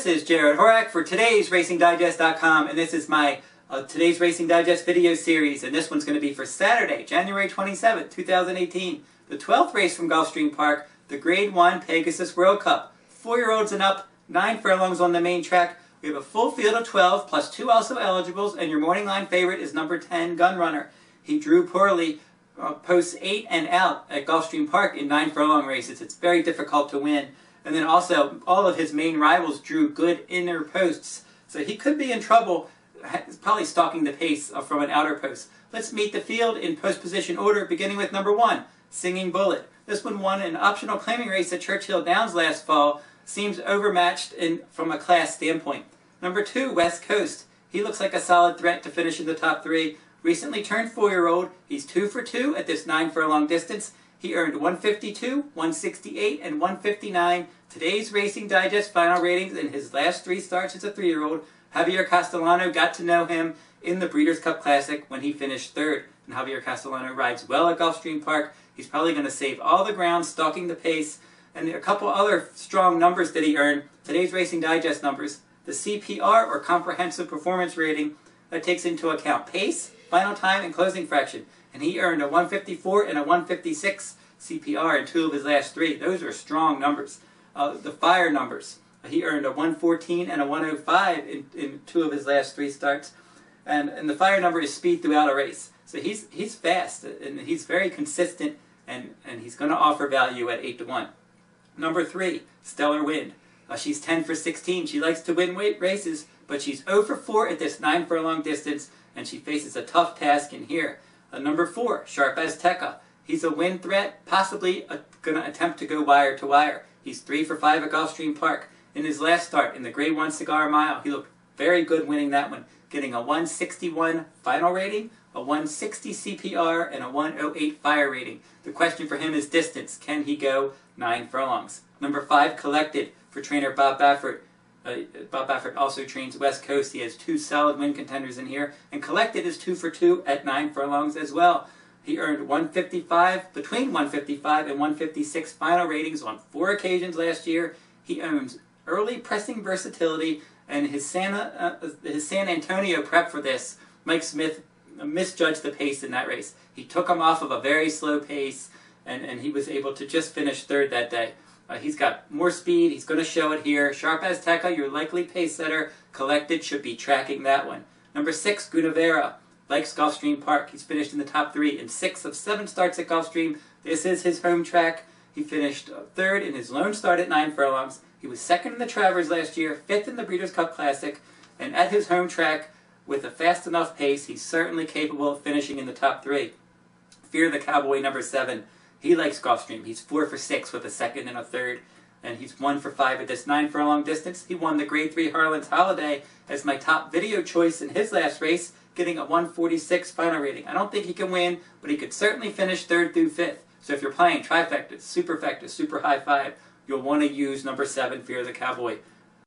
This is Jared Horak for today's RacingDigest.com, and this is my Today's Racing Digest video series, and this one's going to be for Saturday, January 27th, 2018, the 12th race from Gulfstream Park, the Grade 1 Pegasus World Cup. 4-year-olds and up, 9 furlongs on the main track. We have a full field of 12, plus 2 also eligibles, and your morning line favorite is number 10, Gunrunner. He drew poorly, posts 8 and out at Gulfstream Park in 9 furlong races. It's very difficult to win. And then also, all of his main rivals drew good inner posts. So he could be in trouble, probably stalking the pace from an outer post. Let's meet the field in post position order, beginning with number 1, Singing Bullet. This one won an optional claiming race at Churchill Downs last fall. Seems overmatched from a class standpoint. Number 2, West Coast. He looks like a solid threat to finish in the top 3. Recently turned 4-year-old. He's 2 for 2 at this 9 furlong distance. He earned 152, 168, and 159. Today's Racing Digest final ratings in his last 3 starts as a 3-year-old. Javier Castellano got to know him in the Breeders' Cup Classic when he finished 3rd. And Javier Castellano rides well at Gulfstream Park. He's probably going to save all the ground, stalking the pace. And a couple other strong numbers that he earned. Today's Racing Digest numbers. The CPR, or Comprehensive Performance Rating, that takes into account pace, final time, and closing fraction. And he earned a 154 and a 156 CPR in 2 of his last 3. Those are strong numbers. The fire numbers. He earned a 114 and a 105 in 2 of his last 3 starts. And the fire number is speed throughout a race. So he's fast, and he's very consistent, and he's going to offer value at 8 to 1. Number 3, Stellar Wind. She's 10 for 16. She likes to win races, but she's 0 for 4 at this 9 furlong distance, and she faces a tough task in here. Number 4, Sharp Azteca. He's a win threat, possibly going to attempt to go wire to wire. He's 3 for 5 at Gulfstream Park. In his last start, in the Grade 1 Cigar Mile, he looked very good winning that one, getting a 161 final rating, a 160 CPR, and a 108 fire rating. The question for him is distance. Can he go 9 furlongs? Number 5, Collected, for trainer Bob Baffert. Bob Baffert also trains West Coast. He has 2 solid win contenders in here. And Collected is 2 for 2 at 9 furlongs as well. He earned 155, between 155 and 156 final ratings on 4 occasions last year. He owns early pressing versatility, and his San Antonio prep for this, Mike Smith misjudged the pace in that race. He took him off of a very slow pace, and he was able to just finish 3rd that day. He's got more speed. He's going to show it here. Sharp Azteca, your likely pace setter. Collected, should be tracking that one. Number 6, Gunnevera. Likes Gulfstream Park. He's finished in the top 3 in 6 of 7 starts at Gulfstream. This is his home track. He finished 3rd in his lone start at 9 furlongs. He was 2nd in the Travers last year, 5th in the Breeders' Cup Classic, and at his home track, with a fast enough pace, he's certainly capable of finishing in the top 3. Fear the Cowboy, number 7. He likes Gulfstream. He's 4 for 6 with a 2nd and a 3rd, and he's 1 for 5 at this 9 furlong distance. He won the Grade 3 Harlan's Holiday as my top video choice in his last race, getting a 146 final rating. I don't think he can win, but he could certainly finish 3rd through 5th. So if you're playing trifectas, superfectas, super high 5, you'll want to use number 7, Fear the Cowboy.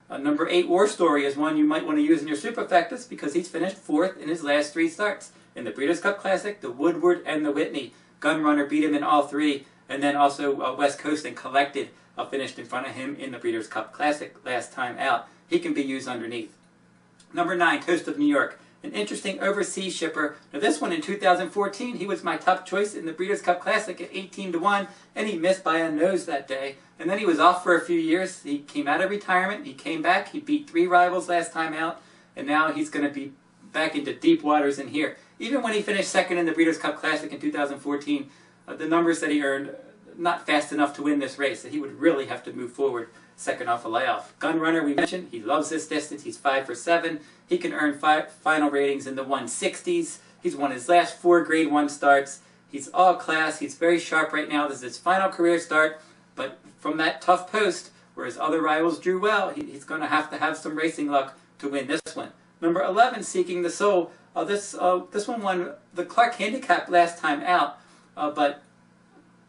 Number 8, War Story, is one you might want to use in your superfectas because he's finished 4th in his last 3 starts. In the Breeders' Cup Classic, the Woodward, and the Whitney. Gunrunner beat him in all 3, and then also West Coast and Collected finished in front of him in the Breeders' Cup Classic last time out. He can be used underneath. Number 9, Toast of New York. An interesting overseas shipper. Now this one in 2014, he was my top choice in the Breeders' Cup Classic at 18 to 1, and he missed by a nose that day. And then he was off for a few years. He came out of retirement, he came back, he beat 3 rivals last time out, and now he's going to be back into deep waters in here. Even when he finished 2nd in the Breeders' Cup Classic in 2014, the numbers that he earned, not fast enough to win this race, so he would really have to move forward 2nd off a layoff. Gunrunner, we mentioned, he loves this distance. He's 5 for 7. He can earn final ratings in the 160s. He's won his last 4 Grade 1 starts. He's all class. He's very sharp right now. This is his final career start, but from that tough post, where his other rivals drew well, he's going to have some racing luck to win this one. Number 11, Seeking the Soul. This one won the Clark Handicap last time out, but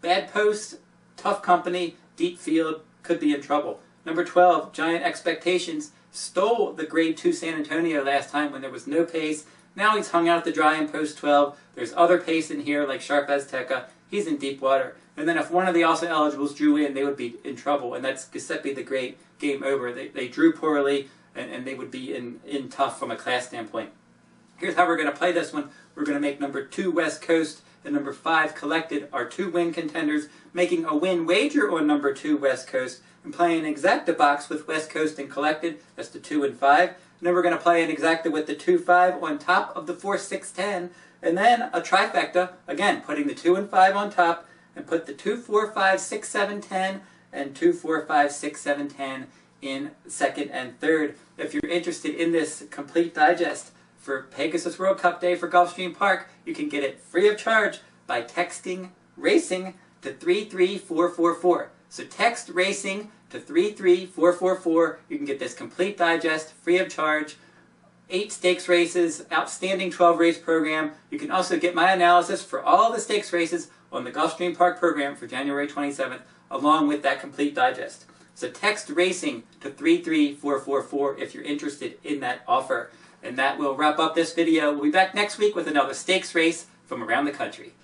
bad post, tough company, deep field, could be in trouble. Number 12, Giant Expectations, stole the Grade 2 San Antonio last time when there was no pace. Now he's hung out at the dry in post 12. There's other pace in here like Sharp Azteca. He's in deep water. And then if one of the also eligibles drew in, they would be in trouble, and that's Giuseppe the Great, game over. They drew poorly, and they would be in tough from a class standpoint. Here's how we're going to play this one. We're going to make number 2 West Coast and number 5 Collected our 2 win contenders, making a win wager on number 2 West Coast, and playing an exacta box with West Coast and Collected. That's the 2 and 5. And then we're going to play an exacta with the 2-5 on top of the 4-6-10, and then a trifecta, again, putting the 2 and 5 on top, and put the 2-4-5-6-7-10 and 2-4-5-6-7-10 in second and third. If you're interested in this complete digest for Pegasus World Cup Day for Gulfstream Park, you can get it free of charge by texting RACING to 33444. So text RACING to 33444. You can get this complete digest free of charge. 8 stakes races, outstanding 12-race program. You can also get my analysis for all the stakes races on the Gulfstream Park program for January 27th, along with that complete digest. So text RACING to 33444 if you're interested in that offer. And that will wrap up this video. We'll be back next week with another stakes race from around the country.